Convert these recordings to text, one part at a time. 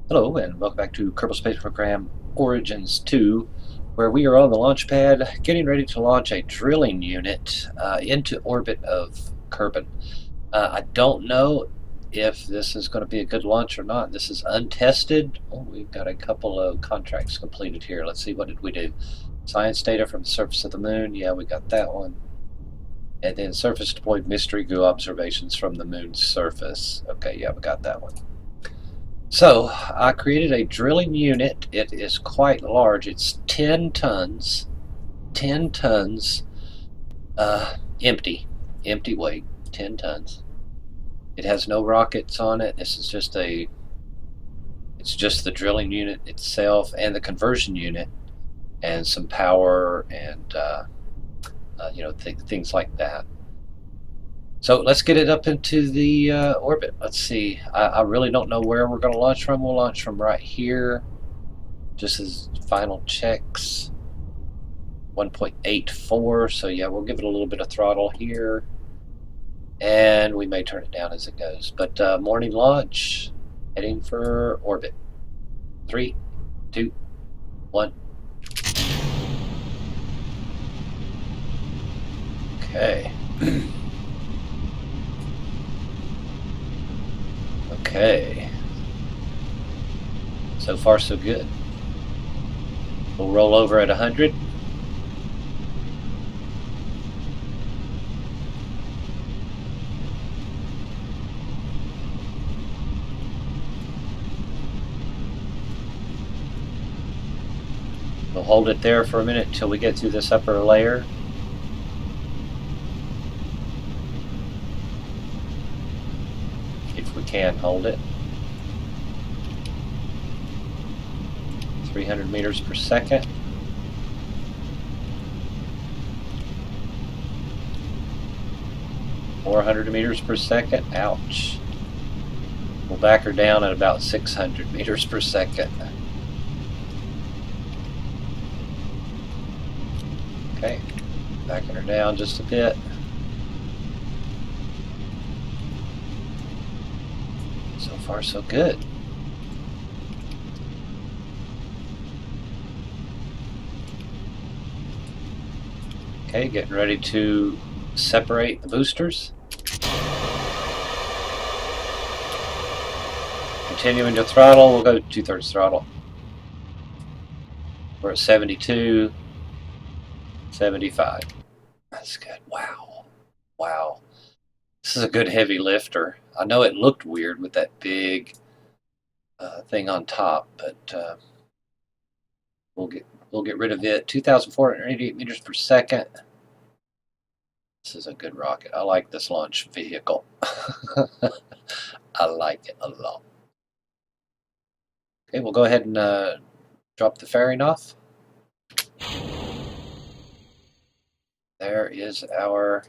Hello, and welcome back to Kerbal Space Program Origins 2, where we are on the launch pad getting ready to launch a drilling unit into orbit of Kerbin. I don't know if this is going to be a good launch or not. This is untested. Oh, we've got a couple of contracts completed here. Let's see, what did we do? Science data from the surface of the moon. Yeah, we got that one. And then surface deployed mystery goo observations from the moon's surface. Okay, yeah, we got that one. So I created a drilling unit. It is quite large. It's 10 tons, 10 tons, empty weight, 10 tons. It has no rockets on it. It's just the drilling unit itself and the conversion unit and some power and, things like that. So let's get it up into the orbit. Let's see. I really don't know where we're going to launch from. We'll launch from right here, just as final checks. 1.84, so yeah, we'll give it a little bit of throttle here, and we may turn it down as it goes. But morning launch, heading for orbit. 3, 2, 1. Okay. Okay. So far, so good. We'll roll over at 100. We'll hold it there for a minute until we get through this upper layer. If we can hold it. 300 meters per second. $400 meters per second. Ouch. We'll back her down at about 600 meters per second. Okay, backing her down just a bit. So far, so good. Okay, getting ready to separate the boosters. Continuing to throttle, we'll go 2/3 throttle. We're at 72, 75. That's good. Wow. Wow. This is a good heavy lifter. I know it looked weird with that big thing on top, but we'll get rid of it. 2,488 meters per second. This is a good rocket. I like this launch vehicle. I like it a lot. Okay, we'll go ahead and drop the fairing off. There is our,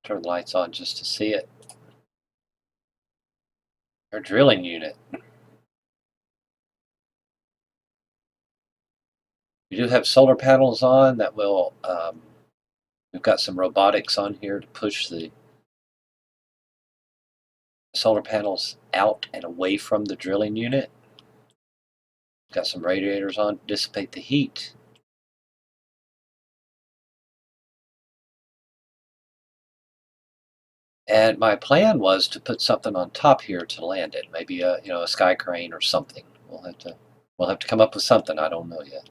turn the lights on just to see it, our drilling unit. We do have solar panels on that will, we've got some robotics on here to push the solar panels out and away from the drilling unit. Got some radiators on to dissipate the heat. And my plan was to put something on top here to land it, maybe a sky crane or something. We'll have to come up with something. I don't know yet.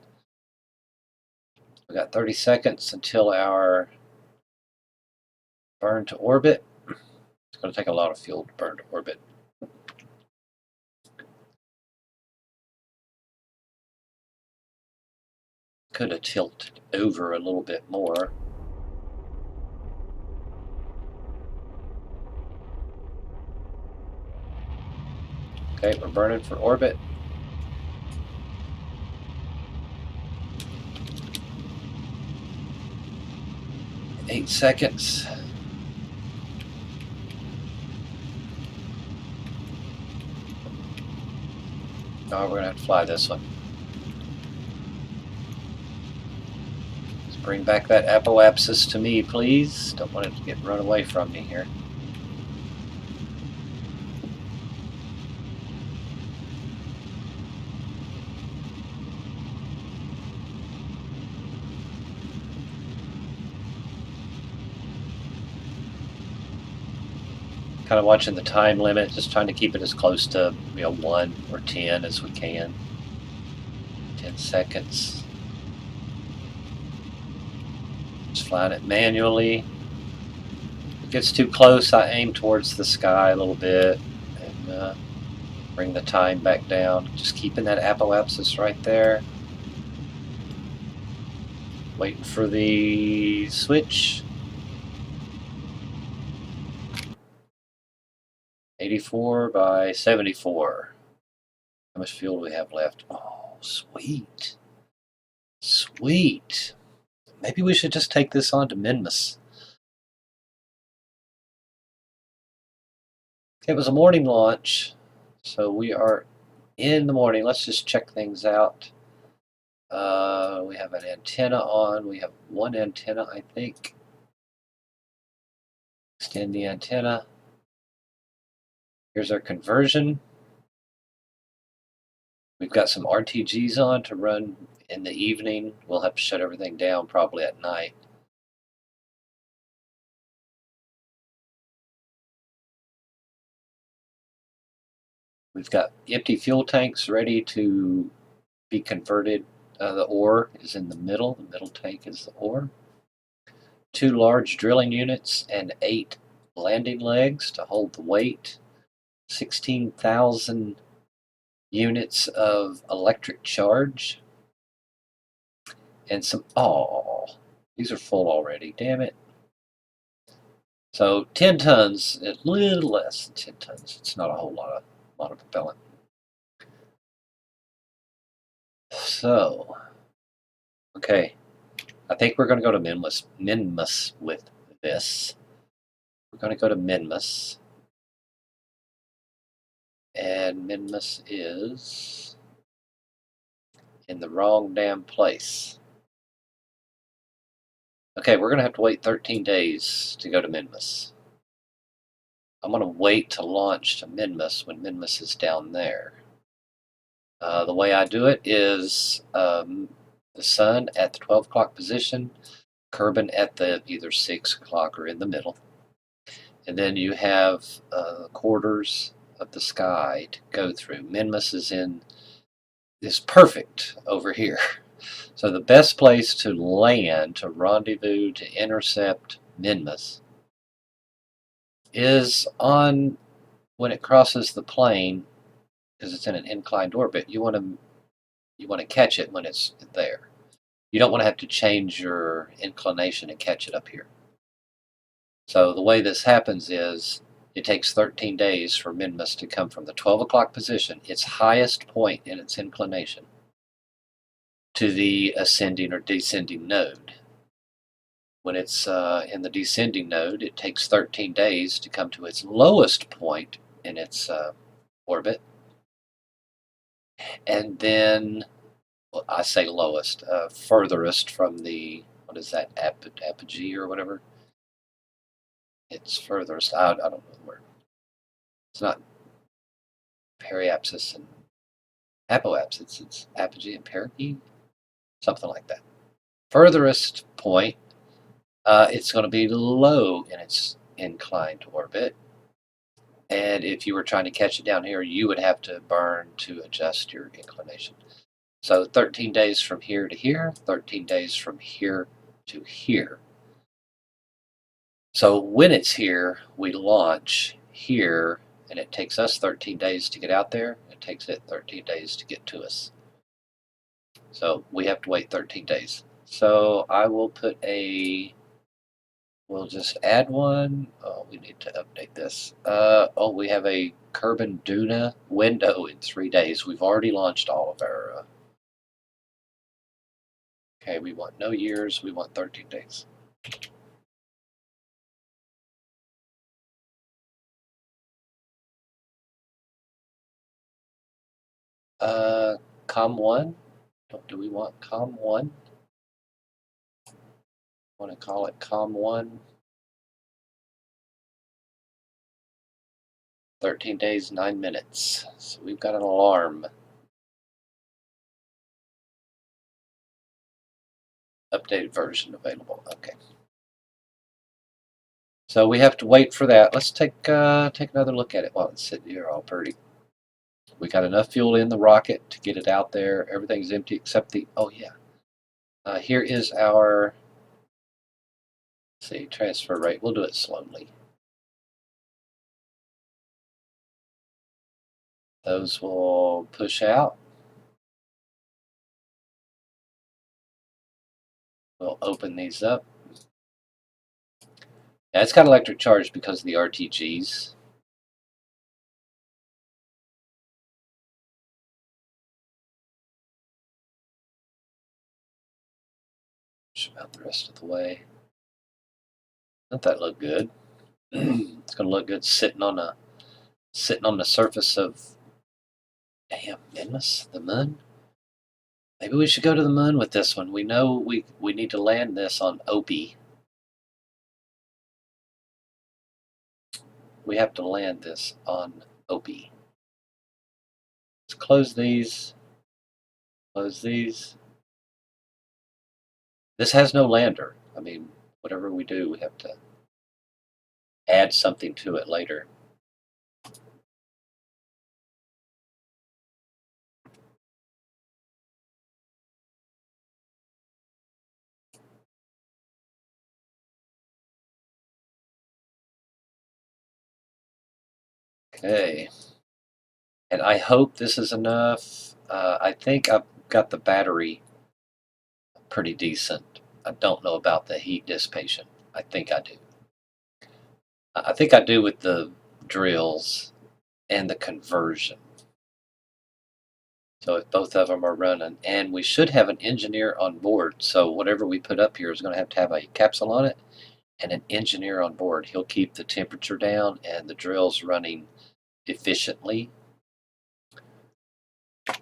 We got 30 seconds until our burn to orbit. It's going to take a lot of fuel to burn to orbit. Could have tilted over a little bit more. Okay, we're burning for orbit. 8 seconds. Oh, we're going to have to fly this one. Let's bring back that apoapsis to me, please. Don't want it to get run away from me here. kind of watching the time limit, just trying to keep it as close to 1 or 10 as we can. 10 seconds. Just flying it manually. If it gets too close, I aim towards the sky a little bit and bring the time back down. Just keeping that apoapsis right there. Waiting for the switch. 84 by 74. How much fuel do we have left? Oh, sweet. Sweet. Maybe we should just take this on to Minmus. It was a morning launch, so we are in the morning. Let's just check things out. We have an antenna on. We have one antenna, I think. Extend the antenna. Here's our conversion. We've got some RTGs on to run in the evening. We'll have to shut everything down probably at night. We've got empty fuel tanks ready to be converted. The ore is in the middle. The middle tank is the ore. 2 large drilling units and 8 landing legs to hold the weight. 16,000 units of electric charge. And some, oh, these are full already, damn it. So 10 tons, a little less than 10 tons. It's not a whole lot of propellant. So, okay, I think we're going to go to Minmus with this. We're going to go to Minmus. And Minmus is in the wrong damn place. Okay, we're going to have to wait 13 days to go to Minmus. I'm going to wait to launch to Minmus when Minmus is down there. The way I do it is the sun at the 12 o'clock position, Kerbin at the either 6 o'clock or in the middle. And then you have quarters of the sky to go through. Minmus is perfect over here. So the best place to land, to rendezvous, to intercept Minmus is on when it crosses the plane, because it's in an inclined orbit. You want to catch it when it's there. You don't want to have to change your inclination and catch it up here. So the way this happens is it takes 13 days for Minmus to come from the 12 o'clock position, its highest point in its inclination, to the ascending or descending node. When it's in the descending node, it takes 13 days to come to its lowest point in its orbit. And then, well, I say lowest, furthest from the, what is that, apogee or whatever? It's furthest, I don't know the word. It's not periapsis and apoapsis, it's apogee and perigee, something like that. Furthest point, it's going to be low in its inclined orbit. And if you were trying to catch it down here, you would have to burn to adjust your inclination. So 13 days from here to here, 13 days from here to here. So when it's here, we launch here, and it takes us 13 days to get out there. It takes it 13 days to get to us. So we have to wait 13 days. So I will put we'll just add one. Oh, we need to update this. Oh, we have a Kerbin Duna window in 3 days. We've already launched all of our... okay, we want no years. We want 13 days. COM 1. Do we want COM 1? Want to call it COM 1? 13 days, 9 minutes. So we've got an alarm. Updated version available. Okay. So we have to wait for that. Let's take another look at it while it's sitting here all pretty. We got enough fuel in the rocket to get it out there. Everything's empty except the, oh yeah. Here is our, let's see, transfer rate. We'll do it slowly. Those will push out. We'll open these up. Yeah, it's got electric charge because of the RTGs. About the rest of the way. Doesn't that look good? It's gonna look good sitting on the surface of, damn, Venus, the moon. Maybe we should go to the moon with this one. We know we need to land this on Opie. We have to land this on Opie. Let's close these. Close these. This has no lander. I mean, whatever we do, we have to add something to it later. Okay. And I hope this is enough. I think I've got the battery pretty decent. I don't know about the heat dissipation. I think I do. I think I do with the drills and the conversion. So if both of them are running, and we should have an engineer on board. So whatever we put up here is going to have a capsule on it and an engineer on board. He'll keep the temperature down and the drills running efficiently.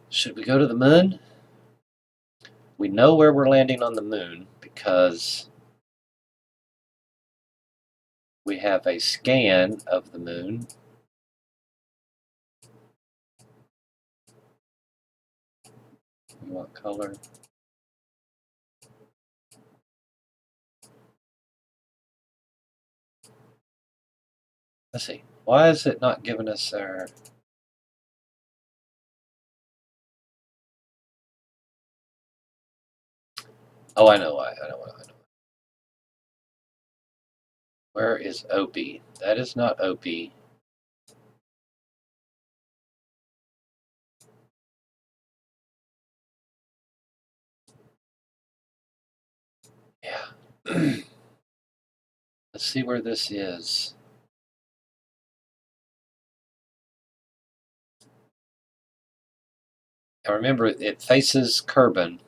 Should we go to the moon? We know where we're landing on the moon because we have a scan of the moon. We want color. Let's see. Why is it not giving us our... Oh, I know why. I know. Where is Opie? That is not Opie. Yeah. Let's see where this is. Now remember, it faces Kerbin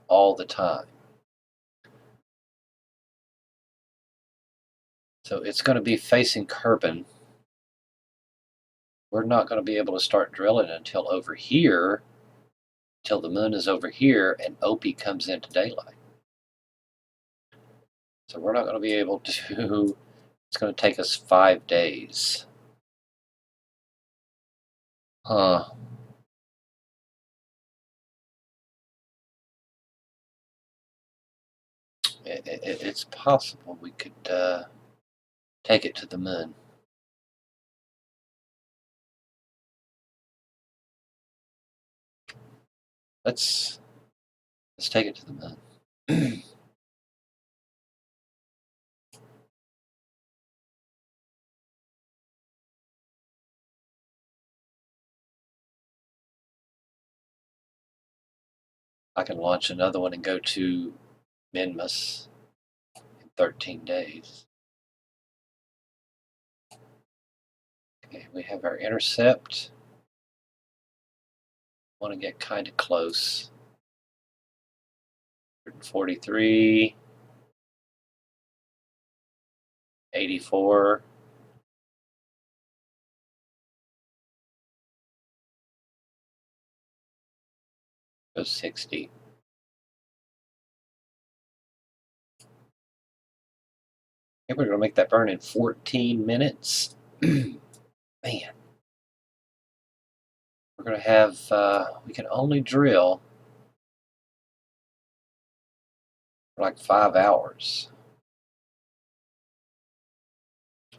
all the time. So it's going to be facing Kerbin. We're not going to be able to start drilling until over here, till the moon is over here and Opie comes into daylight. So we're not going to be able to, it's going to take us 5 days. Huh. It's possible we could take it to the moon. Let's take it to the moon. I can launch another one and go to Minmus in 13 days. Okay, we have our intercept. Want to get kind of close. 143, 84. Go 60. Okay, we're going to make that burn in 14 minutes. Man. We're going to have, we can only drill for like 5 hours.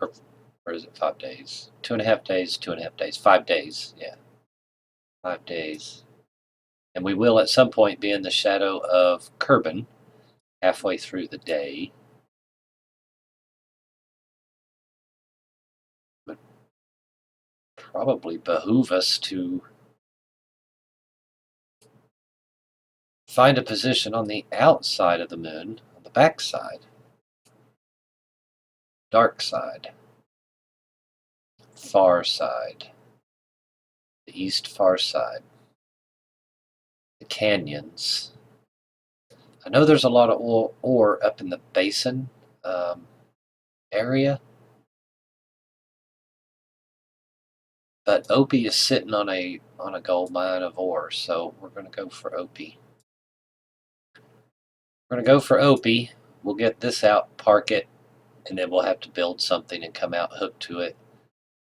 Or is it 5 days? 2.5 days, 2.5 days, 5 days. Yeah, 5 days. And we will at some point be in the shadow of Kerbin halfway through the day. Would probably behoove us to find a position on the outside of the moon, on the back side, dark side, far side, the east far side, the canyons. I know there's a lot of ore up in the basin area, but Opie is sitting on a gold mine of ore, so we're going to go for Opie. We're going to go for Opie. We'll get this out, park it, and then we'll have to build something and come out, hook to it,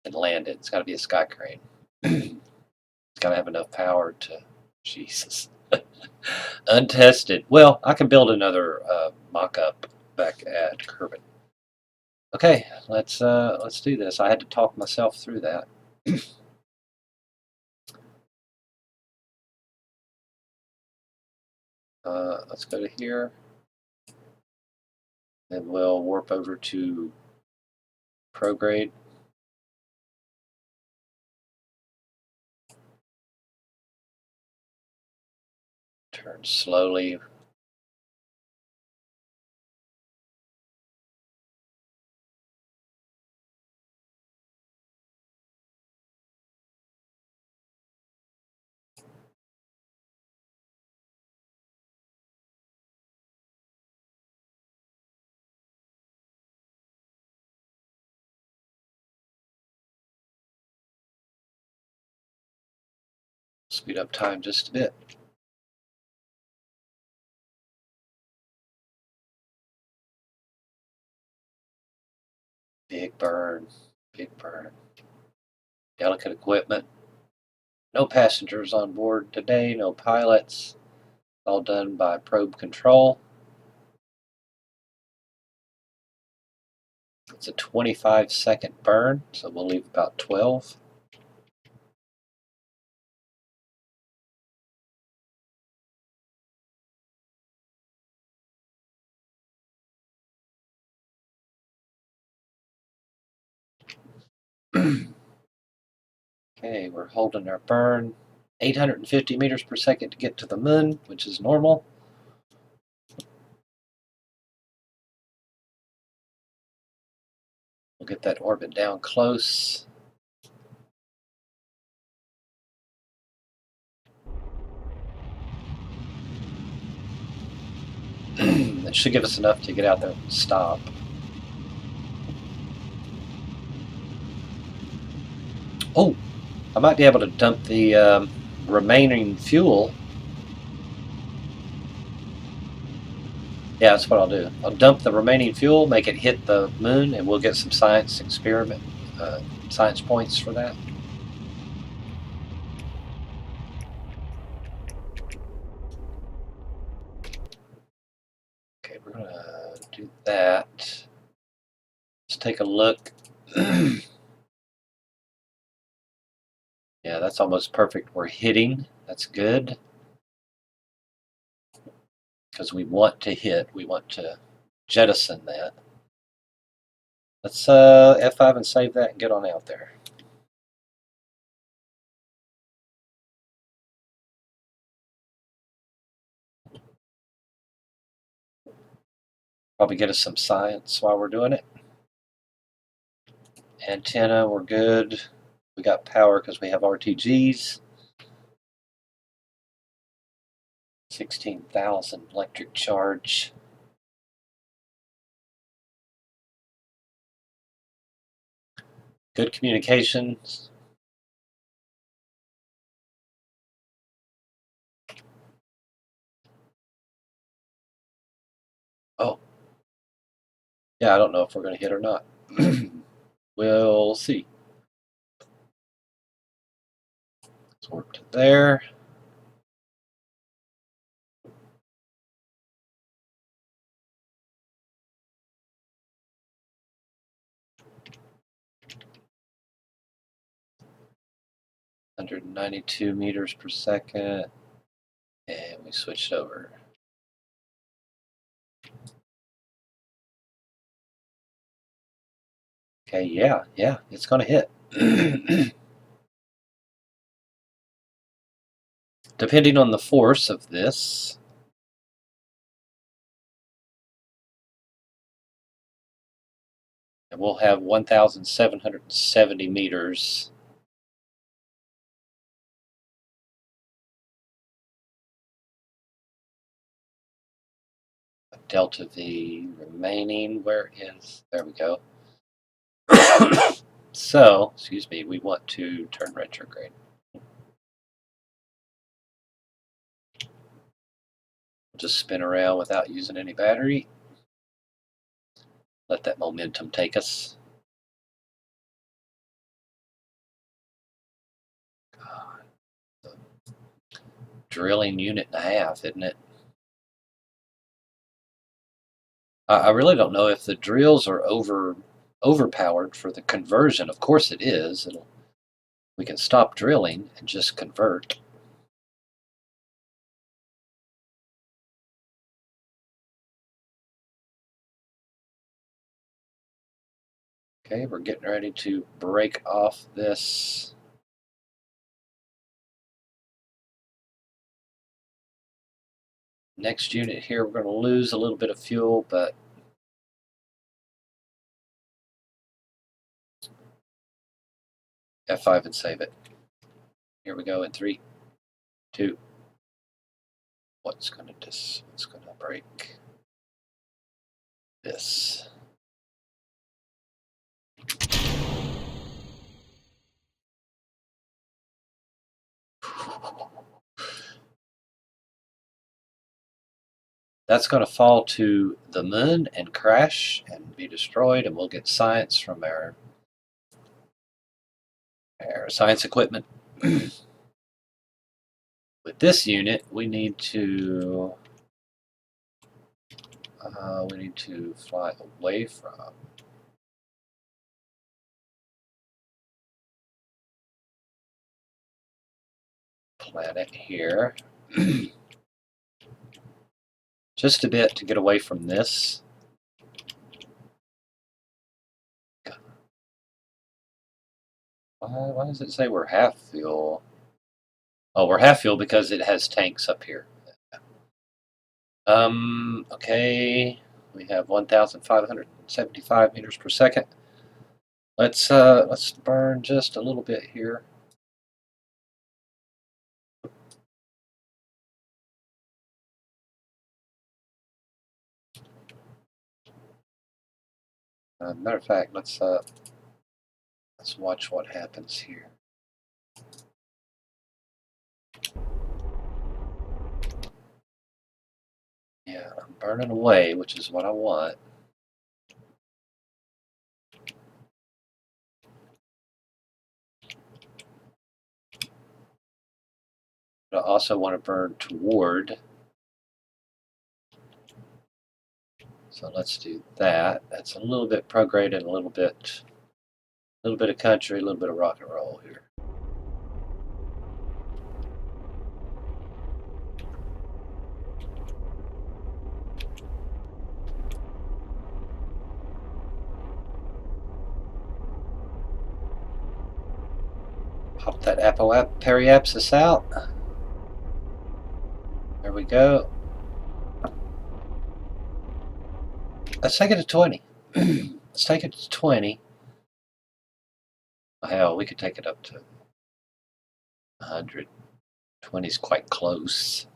and land it. It's got to be a sky crane. It's got to have enough power to, Jesus. Untested. Well, I can build another mock-up back at Kerbin. Okay, let's do this. I had to talk myself through that. Let's go to here. Then we'll warp over to prograde. Turn slowly. Speed up time just a bit. Big burn. Big burn. Delicate equipment. No passengers on board today, no pilots. All done by probe control. It's a 25-second burn, so we'll leave about 12. Okay, we're holding our burn. 850 meters per second to get to the moon, which is normal. We'll get that orbit down close. That should give us enough to get out there and stop. Oh, I might be able to dump the remaining fuel. Yeah, that's what I'll do. I'll dump the remaining fuel, make it hit the moon, and we'll get some science points for that. Okay, we're gonna do that. Let's take a look. Yeah, that's almost perfect. We're hitting. That's good. Because we want to hit. We want to jettison that. Let's F5 and save that and get on out there. Probably get us some science while we're doing it. Antenna, we're good. We got power because we have RTGs. 16,000 electric charge. Good communications. Oh. Yeah, I don't know if we're going to hit or not. We'll see. Let's warp to there. 192 meters per second. And we switched over. Okay, yeah, it's going to hit. Depending on the force of this, we'll have 1,770 meters. Delta V remaining, where is, there we go. So, excuse me, we want to turn retrograde. Just spin around without using any battery. Let that momentum take us. God, drilling unit and a half, isn't it? I really don't know if the drills are overpowered for the conversion. Of course it is. We can stop drilling and just convert. Okay, we're getting ready to break off this. Next unit here, we're going to lose a little bit of fuel, but F5 and save it. Here we go in 3, 2. What's going to break this? That's going to fall to the moon and crash and be destroyed, and we'll get science from our science equipment. With this unit, we need to fly away from planet here. Just a bit to get away from this. Why does it say we're half fuel? Oh, we're half fuel because it has tanks up here. Okay, we have 1,575 meters per second. Let's burn just a little bit here. Matter of fact, let's watch what happens here. Yeah, I'm burning away, which is what I want. But I also want to burn toward. So let's do that. That's a little bit prograde, a little bit of country, a little bit of rock and roll here. Pop that periapsis out. There we go. Let's take it to 20. Let's take it to 20. Hell, we could take it up to 100. 20 is quite close.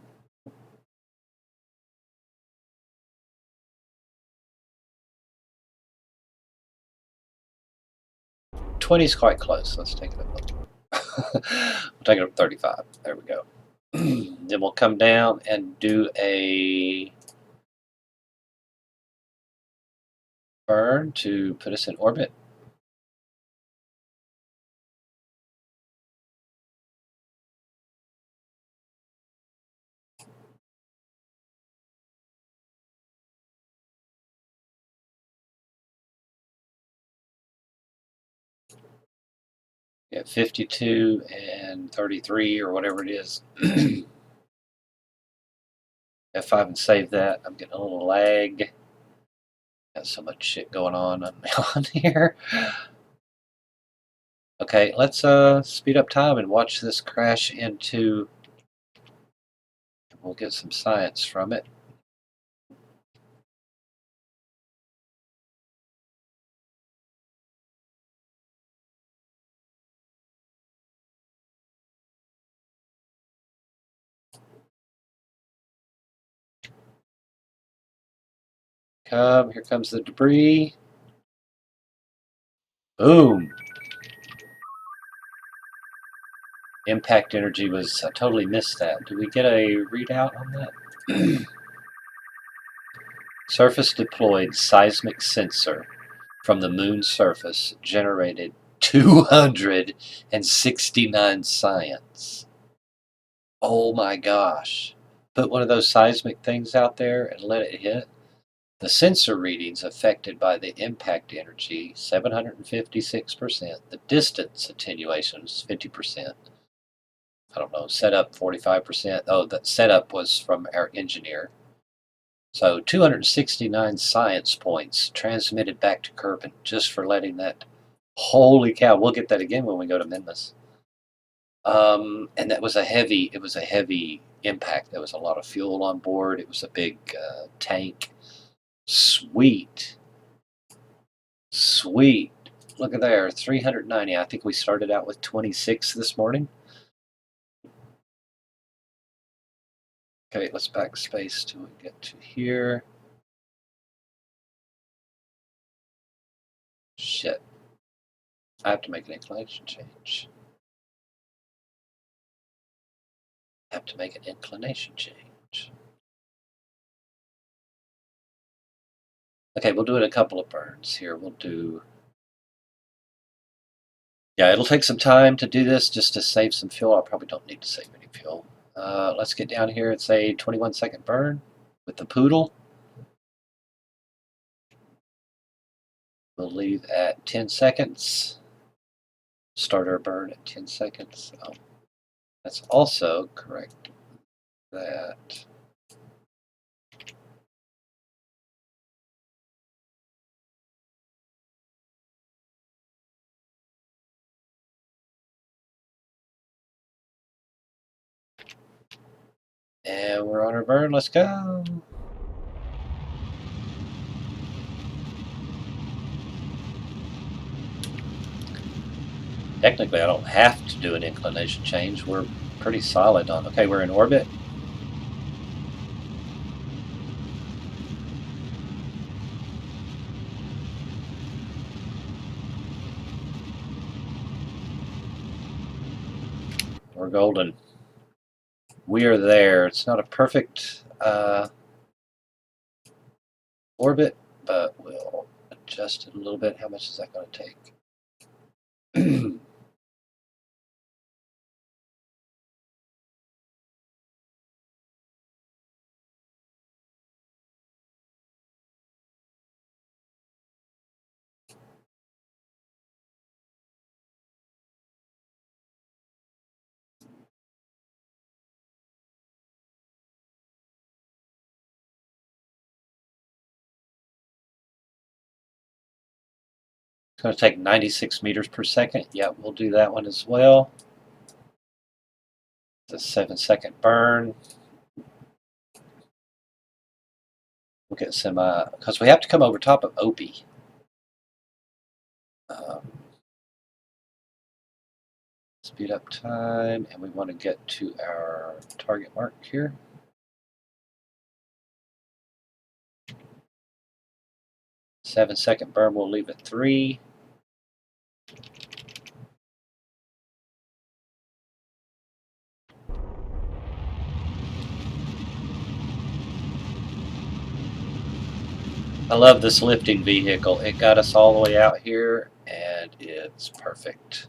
'20 is quite close. Let's take it up. We'll take it up 35. There we go. Then we'll come down and do a burn to put us in orbit. At 52 and 33 or whatever it is. F5 and save that. I'm getting a little lag. Got so much shit going on here. Okay, let's speed up time and watch this crash into. We'll get some science from it. Here comes the debris. Boom. Impact energy was, I totally missed that. Do we get a readout on that? Surface deployed seismic sensor from the moon's surface generated 269 science. Oh my gosh. Put one of those seismic things out there and let it hit. The sensor readings affected by the impact energy, 756%. The distance attenuation was 50%. I don't know, setup 45%. Oh, the setup was from our engineer. So 269 science points transmitted back to Kerbin just for letting that. Holy cow! We'll get that again when we go to Minmus. And that was it was a heavy impact. There was a lot of fuel on board. It was a big tank. Sweet. Sweet. Look at there, 390. I think we started out with 26 this morning. Okay, let's backspace till we get to here. Shit. I have to make an inclination change. I have to make an inclination change. Okay, we'll do it a couple of burns here. We'll do. Yeah, it'll take some time to do this just to save some fuel. I probably don't need to save any fuel. Let's get down here and say 21-second burn with the poodle. We'll leave at 10 seconds. Start our burn at 10 seconds. Oh, that's also correct. That. And we're on our burn. Let's go. Technically, I don't have to do an inclination change. We're pretty solid on. Okay, we're in orbit. We're golden. We are there. It's not a perfect orbit, but we'll adjust it a little bit. How much is that going to take? It's going to take 96 meters per second. Yeah, we'll do that one as well. It's a 7-second burn. We'll get some, because we have to come over top of Opie. Speed up time, and we want to get to our target mark here. Seven-second burn, we'll leave at 3. I love this lifting vehicle. It got us all the way out here, and it's perfect.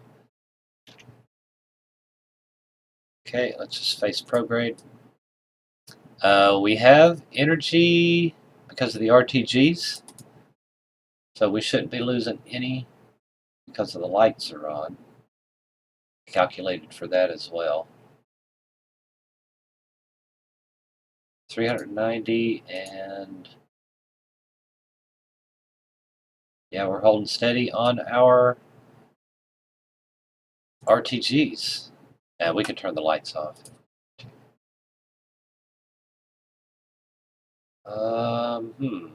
Okay, let's just face prograde. We have energy because of the RTGs, so we shouldn't be losing any because of the lights are on. calculated for that as well. 390, and yeah, we're holding steady on our RTGs. And we can turn the lights off.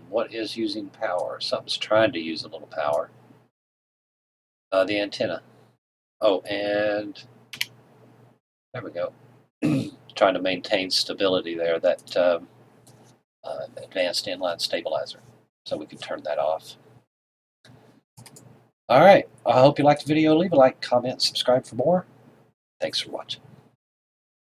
What is using power? Something's trying to use a little power. The antenna. Oh, and there we go. Trying to maintain stability there, that advanced inline stabilizer. So we can turn that off. All right. I hope you liked the video. Leave a like, comment, subscribe for more. Thanks for watching.